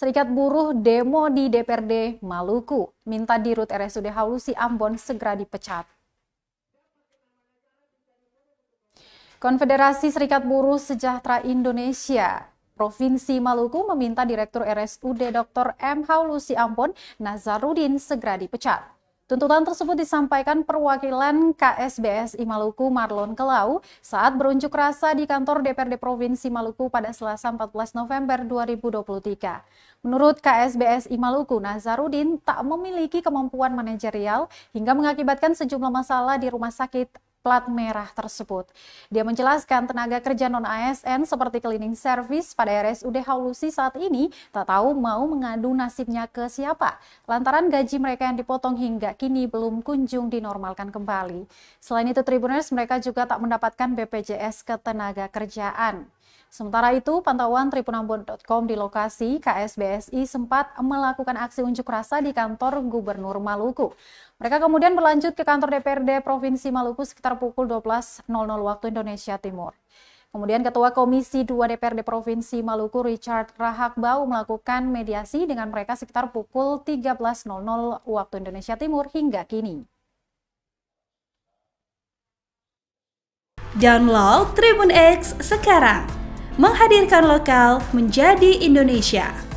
Serikat Buruh demo di DPRD Maluku, minta Dirut RSUD Haulusi Ambon segera dipecat. Konfederasi Serikat Buruh Sejahtera Indonesia Provinsi Maluku meminta Direktur RSUD Dr. M. Haulusi Ambon Nazarudin segera dipecat. Tuntutan tersebut disampaikan perwakilan KSBSI Maluku Marlon Kelau saat berunjuk rasa di kantor DPRD Provinsi Maluku pada Selasa 14 November 2023. Menurut KSBSI Maluku, Nazarudin tak memiliki kemampuan manajerial hingga mengakibatkan sejumlah masalah di rumah sakit plat merah tersebut. Dia menjelaskan tenaga kerja non-ASN seperti cleaning service pada RSUD Haulusi saat ini tak tahu mau mengadu nasibnya ke siapa, lantaran gaji mereka yang dipotong hingga kini belum kunjung dinormalkan kembali. Selain itu, Tribuners mereka juga tak mendapatkan BPJS Ketenagakerjaan. Sementara itu, pantauan tribunambon.com di lokasi KSBSI sempat melakukan aksi unjuk rasa di kantor Gubernur Maluku. Mereka kemudian berlanjut ke kantor DPRD Provinsi Maluku sekitar pukul 12.00 waktu Indonesia Timur. Kemudian Ketua Komisi 2 DPRD Provinsi Maluku Richard Rahakbau melakukan mediasi dengan mereka sekitar pukul 13.00 waktu Indonesia Timur hingga kini. Download Tribun X sekarang, menghadirkan lokal menjadi Indonesia.